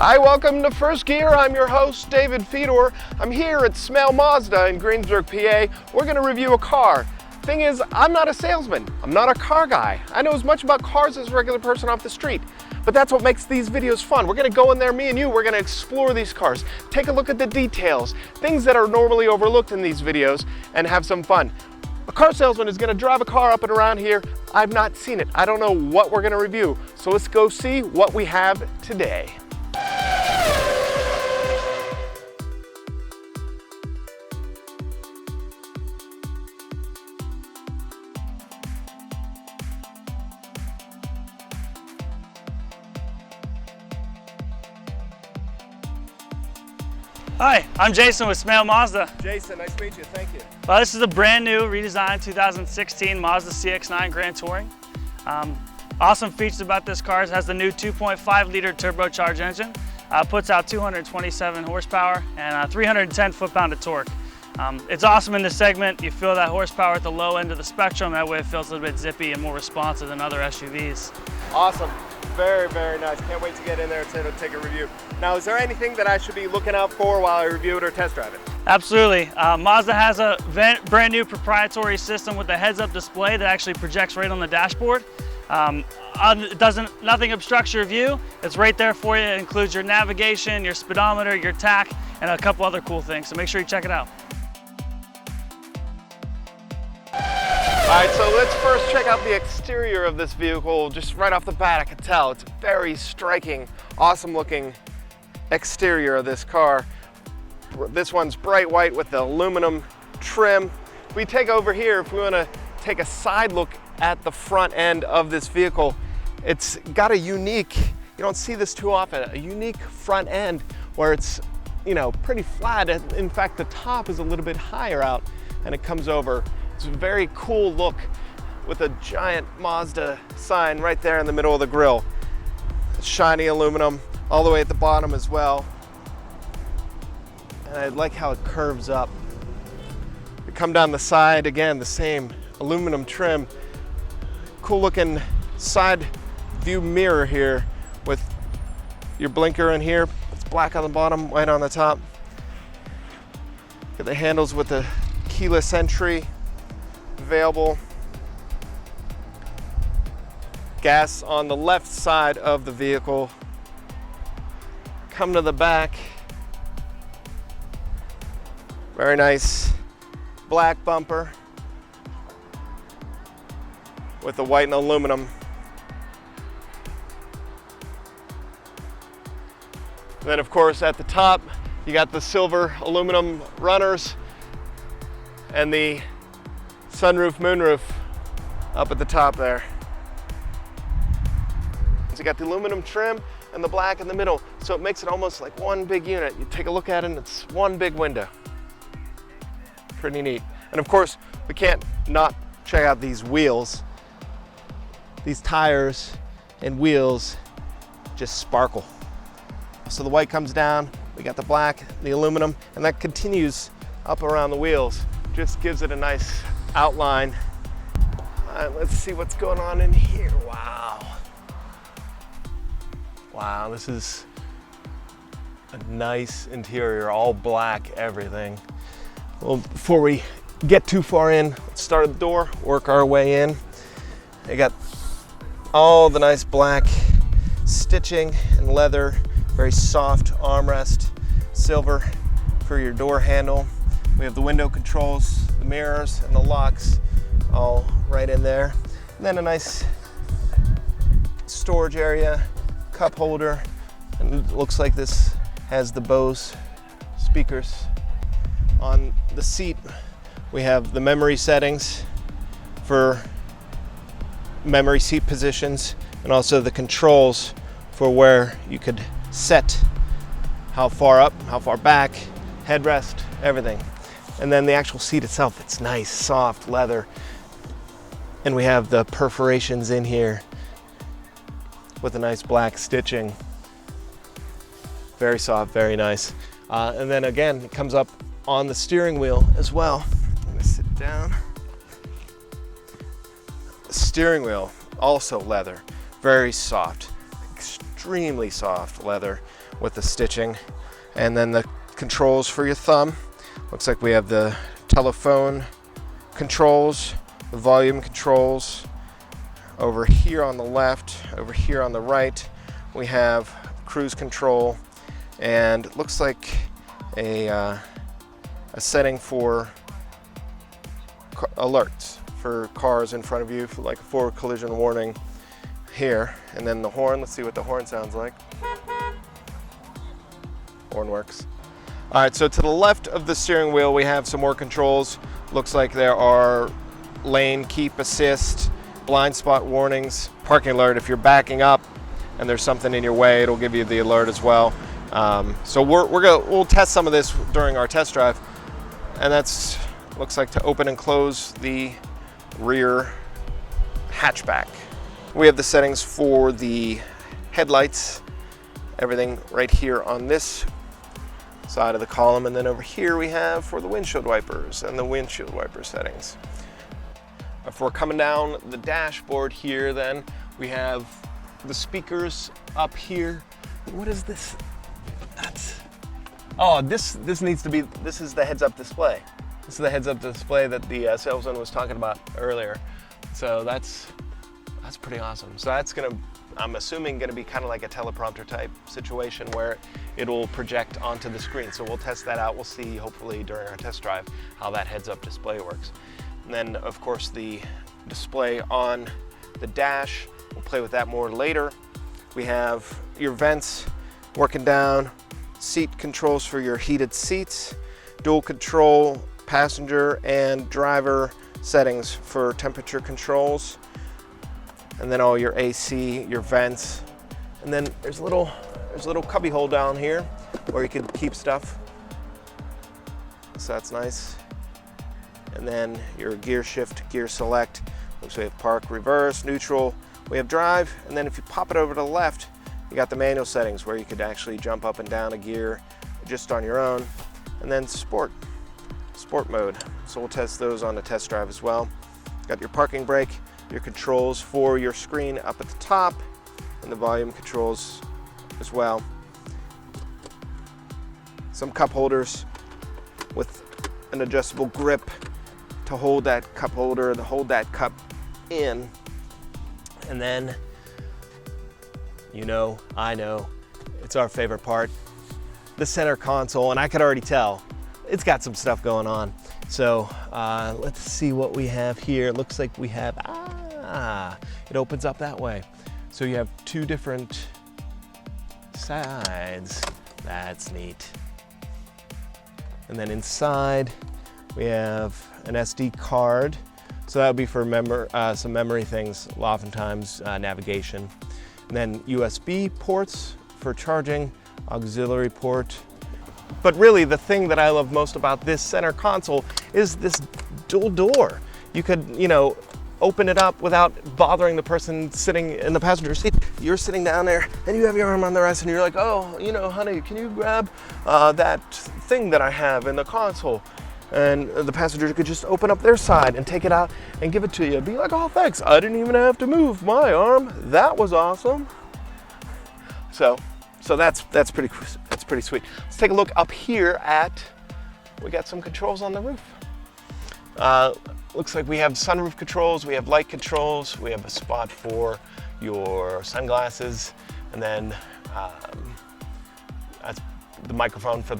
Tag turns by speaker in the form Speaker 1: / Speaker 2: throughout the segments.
Speaker 1: Hi, welcome to First Gear. I'm your host, David Fedor. I'm here at Smail Mazda in Greensburg, PA. We're gonna review a car. Thing is, I'm not a salesman. I'm not a car guy. I know as much about cars as a regular person off the street. But that's what makes these videos fun. We're gonna go in there, me and you, we're gonna explore these cars, take a look at the details, things that are normally overlooked in these videos, and have some fun. A car salesman is gonna drive a car up and around here. I've not seen it. I don't know what we're gonna review. So let's go see what we have today.
Speaker 2: Hi, I'm Jason with Smail Mazda.
Speaker 1: Jason, nice to meet you, thank you.
Speaker 2: Well, this is a brand new, redesigned 2016 Mazda CX-9 Grand Touring. Awesome features about this car. It has the new 2.5 liter turbocharged engine, puts out 227 horsepower and 310 foot-pound of torque. It's awesome in this segment. You feel that horsepower at the low end of the spectrum. That way it feels a little bit zippy and more responsive than other SUVs.
Speaker 1: Awesome. Very, very nice. Can't wait to get in there and take a review. Now, is there anything that I should be looking out for while I review it or test drive it? Absolutely.
Speaker 2: Mazda has a brand new proprietary system with a heads-up display that actually projects right on the dashboard. Nothing obstructs your view. It's right there for you. It includes your navigation, your speedometer, your tach, and a couple other cool things. So make sure you check it out.
Speaker 1: All right, so let's first check out the exterior of this vehicle. Just right off the bat, I can tell it's a very striking, awesome looking exterior of this car. This one's bright white with the aluminum trim. If we take over here, if we want to take a side look at the front end of this vehicle, it's got a unique, you don't see this too often, a unique front end where it's, you know, pretty flat. In fact, the top is a little bit higher out and it comes over. It's a very cool look with a giant Mazda sign right there in the middle of the grille. Shiny aluminum all the way at the bottom as well. And I like how it curves up. You come down the side, again, the same aluminum trim. Cool looking side view mirror here with your blinker in here. It's black on the bottom, white on the top. Got the handles with the keyless entry available. Gas on the left side of the vehicle. Come to the back. Very nice black bumper with the white and aluminum. And then of course at the top you got the silver aluminum runners and the sunroof, moonroof up at the top there. So you got the aluminum trim and the black in the middle, so it makes it almost like one big unit. You take a look at it and it's one big window. Pretty neat. And of course, we can't not check out these wheels. These tires and wheels just sparkle. So the white comes down, we got the black, the aluminum, and that continues up around the wheels. Just gives it a nice outline. All right, let's see what's going on in here. Wow. Wow, this is a nice interior, all black, everything. Well, before we get too far in, let's start at the door, work our way in. You got all the nice black stitching and leather, very soft armrest, silver for your door handle. We have the window controls, the mirrors, and the locks all right in there. And then a nice storage area, cup holder, and it looks like this has the Bose speakers. On the seat, we have the memory settings for memory seat positions and also the controls for where you could set how far up, how far back, headrest, everything. And then the actual seat itself, it's nice, soft leather. And we have the perforations in here with a nice black stitching. Very soft, very nice. And then again, it comes up on the steering wheel as well. I'm gonna sit down. The steering wheel, also leather, very soft, extremely soft leather with the stitching. And then the controls for your thumb. Looks like we have the telephone controls, the volume controls. Over here on the left, over here on the right, we have cruise control, and it looks like a setting for alerts for cars in front of you, for like a forward collision warning here. And then the horn, let's see what the horn sounds like. Horn works. All right, so to the left of the steering wheel, we have some more controls. Looks like there are lane keep assist, blind spot warnings, parking alert. If you're backing up and there's something in your way, it'll give you the alert as well. So we'll test some of this during our test drive. And that's looks like to open and close the rear hatchback. We have the settings for the headlights, everything right here on this side of the column, and then over here we have for the windshield wipers and the windshield wiper settings. If we're coming down the dashboard here, then we have the speakers up here. What is this? This needs to be, this is the heads-up display. This is the heads-up display that the salesman was talking about earlier. So that's pretty awesome. So that's gonna, I'm assuming, gonna be kind of like a teleprompter type situation where it'll project onto the screen. So we'll test that out. We'll see hopefully during our test drive how that heads-up display works. And then, of course, the display on the dash, we'll play with that more later. We have your vents working down, seat controls for your heated seats, dual control passenger and driver settings for temperature controls, and then all your AC, your vents. And then there's a little cubby hole down here where you can keep stuff. So that's nice. And then your gear shift, gear select. So we have park, reverse, neutral. We have drive, and then if you pop it over to the left, you got the manual settings where you could actually jump up and down a gear just on your own. And then sport mode. So we'll test those on the test drive as well. Got your parking brake, your controls for your screen up at the top, and the volume controls as well. Some cup holders with an adjustable grip to hold that cup holder, to hold that cup in. And then, you know, I know, it's our favorite part, the center console, and I could already tell it's got some stuff going on. So let's see what we have here. It looks like we have, it opens up that way. So you have two different sides. That's neat. And then inside, we have an SD card. So that would be for some memory things, oftentimes navigation. And then USB ports for charging, auxiliary port. But really the thing that I love most about this center console is this dual door. You could, you know, open it up without bothering the person sitting in the passenger seat. You're sitting down there and you have your arm on the rest and you're like, oh, you know, honey, can you grab that thing that I have in the console? And the passenger could just open up their side and take it out and give it to you. Be like, oh, thanks, I didn't even have to move my arm. That was awesome. So that's pretty sweet. Let's take a look up here at, we got some controls on the roof. Looks like we have sunroof controls, we have light controls, we have a spot for your sunglasses, and then that's the microphone for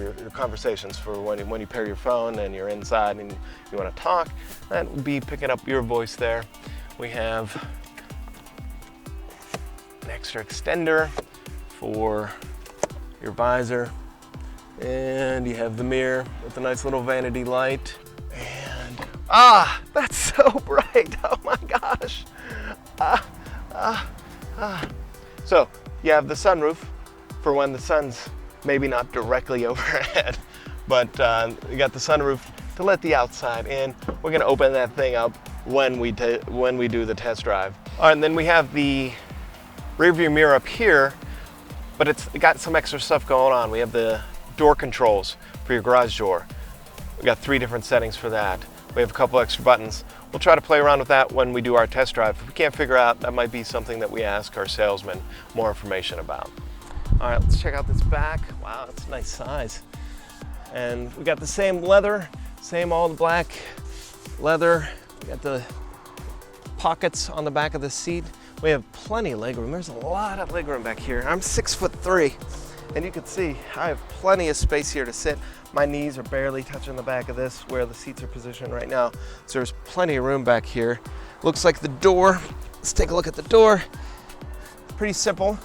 Speaker 1: your conversations, for when you pair your phone and you're inside and you want to talk. That would be picking up your voice there. We have an extra extender for your visor, and you have the mirror with a nice little vanity light. And that's so bright. Oh my gosh. So you have the sunroof for when the sun's maybe not directly overhead, but you got the sunroof to let the outside in. We're gonna open that thing up when we do the test drive. All right, and then we have the rear view mirror up here, but it's got some extra stuff going on. We have the door controls for your garage door. We got 3 different settings for that. We have a couple extra buttons. we'll try to play around with that when we do our test drive. If we can't figure out, that might be something that we ask our salesman more information about. All right, let's check out this back. Wow, that's a nice size. And we got the same leather, same all the black leather. We got the pockets on the back of the seat. We have plenty of legroom. There's a lot of legroom back here. I'm 6'3", and you can see I have plenty of space here to sit. My knees are barely touching the back of this where the seats are positioned right now. So there's plenty of room back here. Looks like the door, let's take a look at the door. Pretty simple,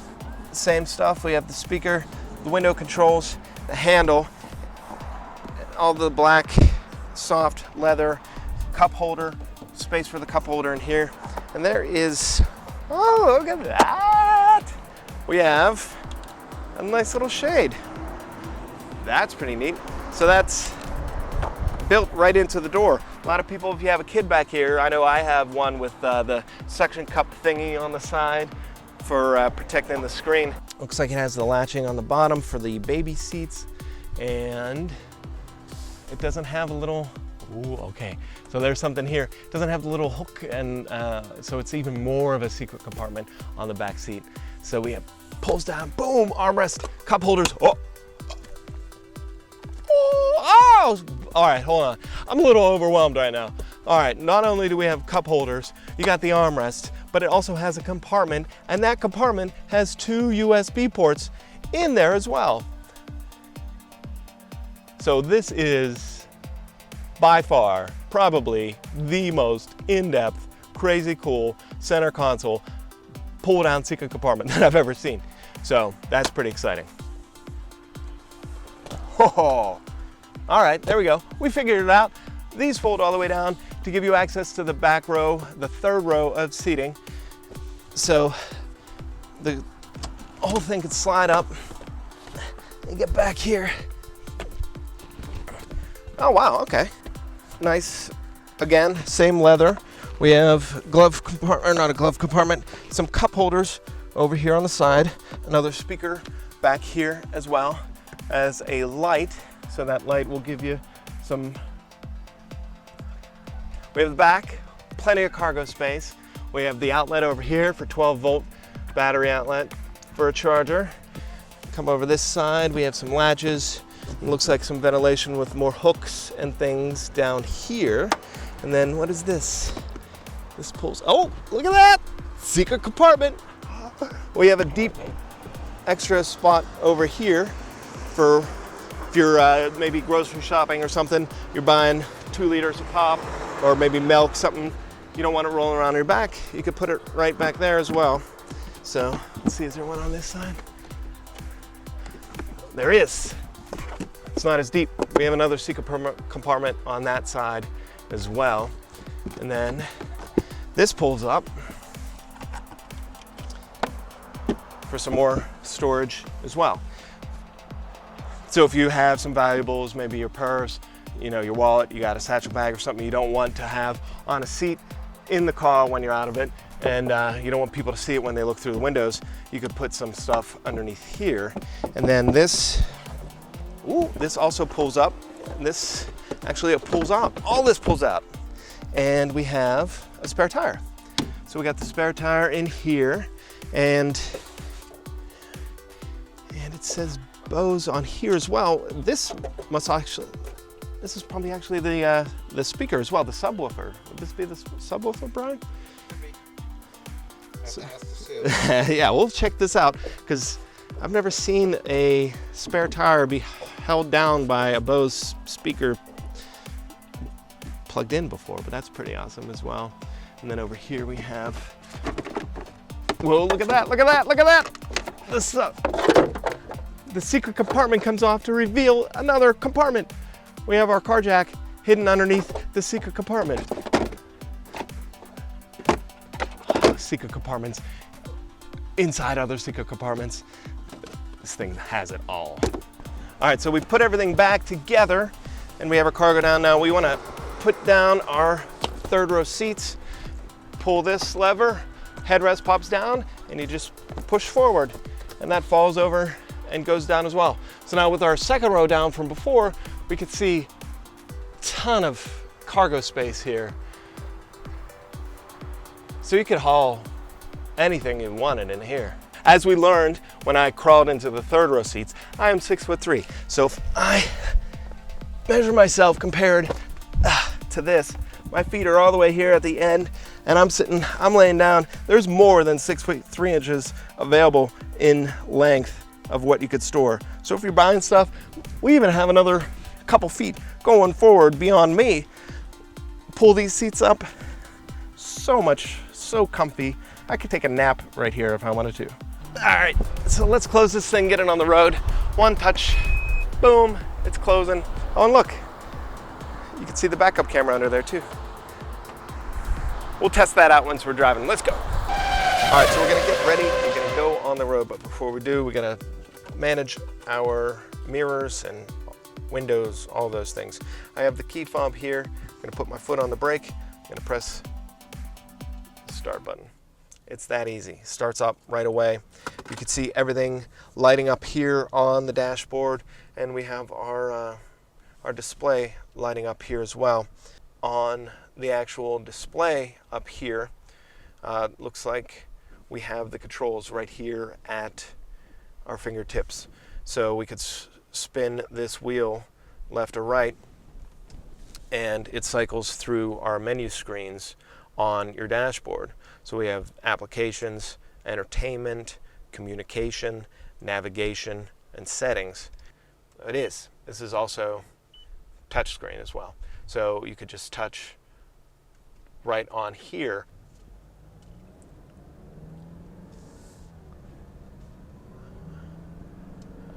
Speaker 1: same stuff. We have the speaker, the window controls, the handle, all the black, soft leather, cup holder, space for the cup holder in here. And there is, oh, look at that. We have a nice little shade. That's pretty neat. So that's built right into the door. A lot of people, if you have a kid back here, I know I have one with the suction cup thingy on the side for protecting the screen. Looks like it has the latching on the bottom for the baby seats, and it doesn't have a little, ooh, okay. So there's something here. It doesn't have the little hook, and so it's even more of a secret compartment on the back seat. So we have pulls down, boom, armrest, cup holders. Oh, oh, all right, hold on. I'm a little overwhelmed right now. All right, not only do we have cup holders, you got the armrest, but it also has a compartment, and that compartment has 2 USB ports in there as well. So this is by far probably the most in-depth, crazy cool center console pull-down secret compartment that I've ever seen. So that's pretty exciting. Oh, all right, there we go. We figured it out. These fold all the way down to give you access to the back row, the third row of seating. So the whole thing can slide up and get back here. Oh, wow, okay. Nice, again, same leather. We have glove compartment, or not a glove compartment, some cup holders over here on the side, another speaker back here as well as a light. So that light will give you some, we have the back, plenty of cargo space. We have the outlet over here for 12-volt battery outlet for a charger. Come over this side, we have some latches. It looks like some ventilation with more hooks and things down here. And then what is this? This pulls, oh, look at that! Secret compartment. We have a deep extra spot over here for if you're maybe grocery shopping or something, you're buying 2 liters of pop or maybe milk, something you don't want it rolling around your back, you could put it right back there as well. So let's see, is there one on this side? There is. It's not as deep. We have another secret compartment on that side as well. And then this pulls up for some more storage as well. So if you have some valuables, maybe your purse, you know, your wallet, you got a satchel bag or something you don't want to have on a seat in the car when you're out of it, and you don't want people to see it when they look through the windows, you could put some stuff underneath here. And then this, ooh, this also pulls up. And this, actually it pulls out. All this pulls out. And we have a spare tire. So we got the spare tire in here, and it says Bose on here as well. This must actually, this is probably actually the speaker as well, the subwoofer. Would this be the subwoofer, Brian? So, yeah, we'll check this out because I've never seen a spare tire be held down by a Bose speaker plugged in before, but that's pretty awesome as well. And then over here we have, whoa, look at that, look at that, look at that! This, the secret compartment comes off to reveal another compartment. We have our car jack hidden underneath the secret compartment. Secret compartments inside other secret compartments. This thing has it all. All right, so we put everything back together and we have our cargo down now. We want to put down our third row seats, pull this lever, headrest pops down, and you just push forward and that falls over and goes down as well. So now with our second row down from before, we could see a ton of cargo space here. So you could haul anything you wanted in here. As we learned when I crawled into the third row seats, I am 6'3". So if I measure myself compared to this, my feet are all the way here at the end, and I'm laying down. There's more than 6 feet 3 inches available in length of what you could store. So if you're buying stuff, we even have another couple feet going forward beyond me. Pull these seats up, so comfy. I could take a nap right here if I wanted to. All right, so let's close this thing, get it on the road. One touch, boom, it's closing. Oh, and look, you can see the backup camera under there too. We'll test that out once we're driving. Let's go. All right, so we're gonna get ready. We're gonna go on the road, but before we do, we gotta manage our mirrors and windows, all those things. I have the key fob here. I'm gonna put my foot on the brake. I'm gonna press the start button. It's that easy. Starts up right away. You can see everything lighting up here on the dashboard, and we have our display lighting up here as well. On the actual display up here, looks like we have the controls right here at our fingertips. So we could spin this wheel left or right, and it cycles through our menu screens on your dashboard. So we have applications, entertainment, communication, navigation, and settings. This is also touchscreen as well. So you could just touch right on here.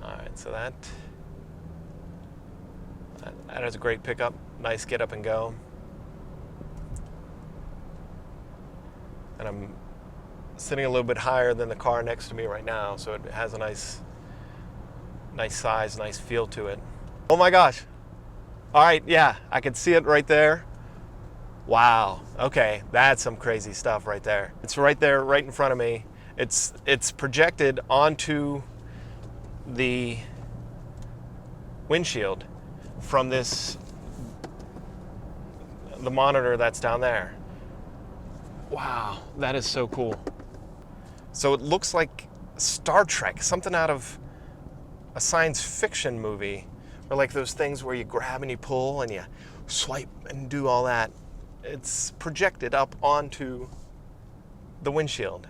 Speaker 1: All right, so that is a great pickup. Nice get up and go. And I'm sitting a little bit higher than the car next to me right now, so it has a nice size, nice feel to it. Oh my gosh. All right, yeah, I can see it right there. Wow, okay, that's some crazy stuff right there. It's right there, right in front of me. It's projected onto the windshield from the monitor that's down there. Wow, that is so cool. So it looks like Star Trek, something out of a science fiction movie, or like those things where you grab and you pull and you swipe and do all that. It's projected up onto the windshield.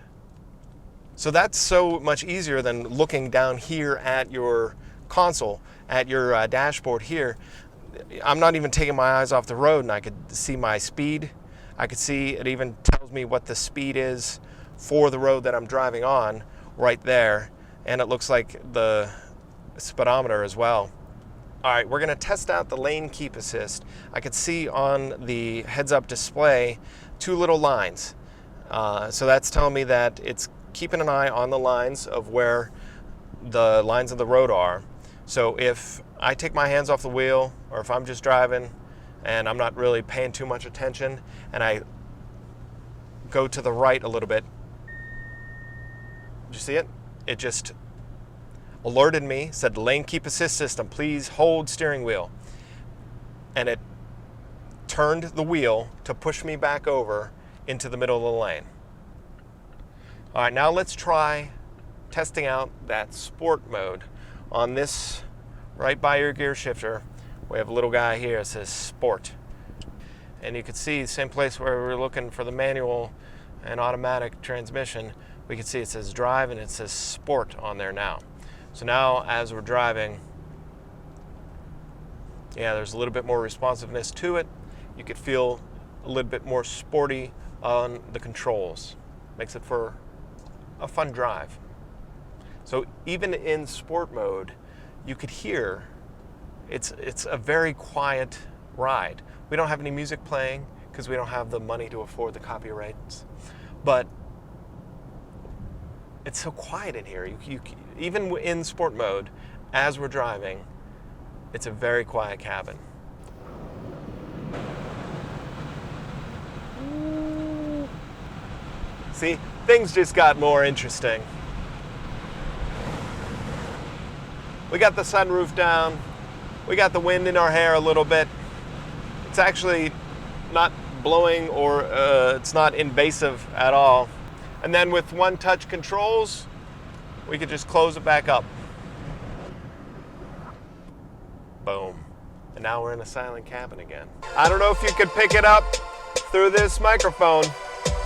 Speaker 1: So that's so much easier than looking down here at your console, at your dashboard here. I'm not even taking my eyes off the road, and I could see my speed. I could see it even tells me what the speed is for the road that I'm driving on right there. And it looks like the speedometer as well. All right, we're gonna test out the lane keep assist. I could see on the heads-up display 2 little lines. So that's telling me that it's keeping an eye on the lines of where the lines of the road are. So if I take my hands off the wheel, or if I'm just driving and I'm not really paying too much attention, and I go to the right a little bit, did you see it? It just alerted me, said lane keep assist system, please hold steering wheel. And it turned the wheel to push me back over into the middle of the lane. All right, now let's try testing out that sport mode. On this, right by your gear shifter, we have a little guy here that says sport. And you can see the same place where we were looking for the manual and automatic transmission, we can see it says drive and it says sport on there now. So now as we're driving, yeah, there's a little bit more responsiveness to it. You could feel a little bit more sporty on the controls. Makes it for a fun drive. So even in sport mode, you could hear it's a very quiet ride. We don't have any music playing because we don't have the money to afford the copyrights. But it's so quiet in here. Even in sport mode, as we're driving, it's a very quiet cabin. See, things just got more interesting. We got the sunroof down. We got the wind in our hair a little bit. It's actually not blowing or it's not invasive at all. And then with one touch controls, we could just close it back up. Boom. And now we're in a silent cabin again. I don't know if you could pick it up through this microphone,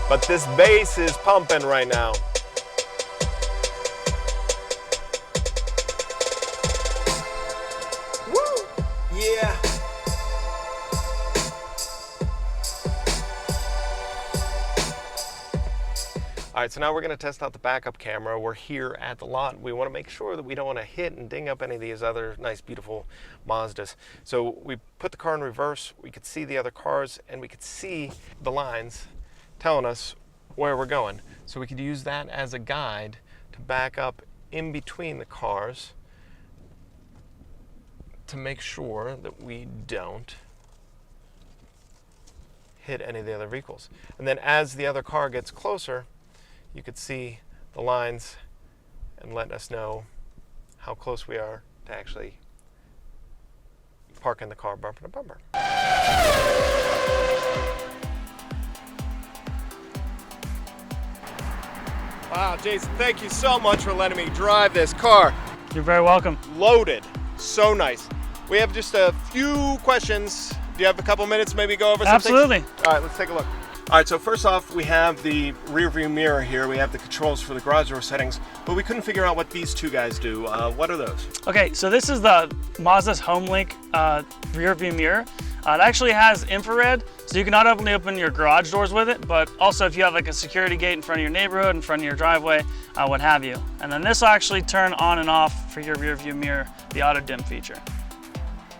Speaker 1: but this bass is pumping right now. Woo! Yeah. All right, so now we're gonna test out the backup camera. We're here at the lot. We wanna make sure that we don't wanna hit and ding up any of these other nice, beautiful Mazdas. So we put the car in reverse, we could see the other cars, and we could see the lines telling us where we're going. So we could use that as a guide to back up in between the cars to make sure that we don't hit any of the other vehicles. And then as the other car gets closer, you could see the lines and let us know how close we are to actually parking the car bumper to bumper. Wow, Jason, thank you so much for letting me drive this car.
Speaker 2: You're very welcome.
Speaker 1: Loaded, so nice. We have just a few questions. Do you have a couple minutes maybe go over something?
Speaker 2: Absolutely.
Speaker 1: All right, let's take a look. All right, so first off, we have the rear view mirror here. We have the controls for the garage door settings, but we couldn't figure out what these two guys do. What are those?
Speaker 2: Okay, so this is the Mazda's HomeLink rear view mirror. It actually has infrared, so you can not only open your garage doors with it, but also if you have like a security gate in front of your neighborhood, in front of your driveway, what have you. And then this will actually turn on and off for your rear view mirror, the auto dim feature.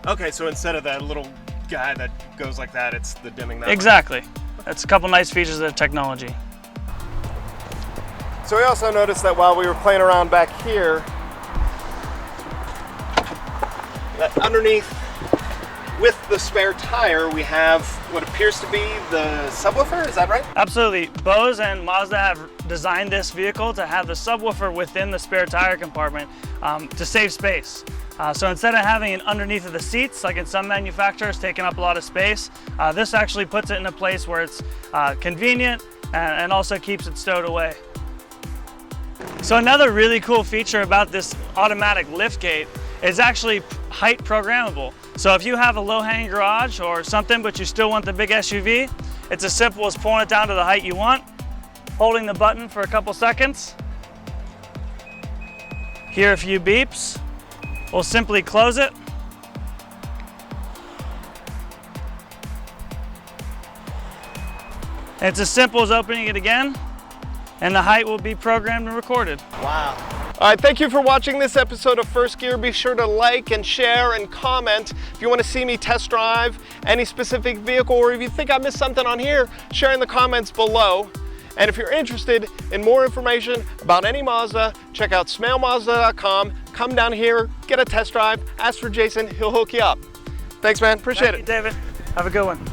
Speaker 1: Okay, so instead of that little guy that goes like that, it's the dimming that
Speaker 2: Exactly. That's a couple nice features of the technology.
Speaker 1: So we also noticed that while we were playing around back here, that underneath with the spare tire, we have what appears to be the subwoofer, is that right?
Speaker 2: Absolutely. Bose and Mazda have designed this vehicle to have the subwoofer within the spare tire compartment to save space. So instead of having it underneath of the seats, like in some manufacturers, taking up a lot of space, this actually puts it in a place where it's convenient and also keeps it stowed away. So another really cool feature about this automatic lift gate is actually height programmable. So if you have a low-hanging garage or something, but you still want the big SUV, it's as simple as pulling it down to the height you want, holding the button for a couple seconds, hear a few beeps, we'll simply close it. And it's as simple as opening it again, and the height will be programmed and recorded.
Speaker 1: Wow. All right, thank you for watching this episode of First Gear. Be sure to like and share and comment. If you want to see me test drive any specific vehicle, or if you think I missed something on here, share in the comments below. And if you're interested in more information about any Mazda, check out smailmazda.com. Come down here, get a test drive, ask for Jason, he'll hook you up. Thanks, man, appreciate it.
Speaker 2: Thank you, David. Have a good one.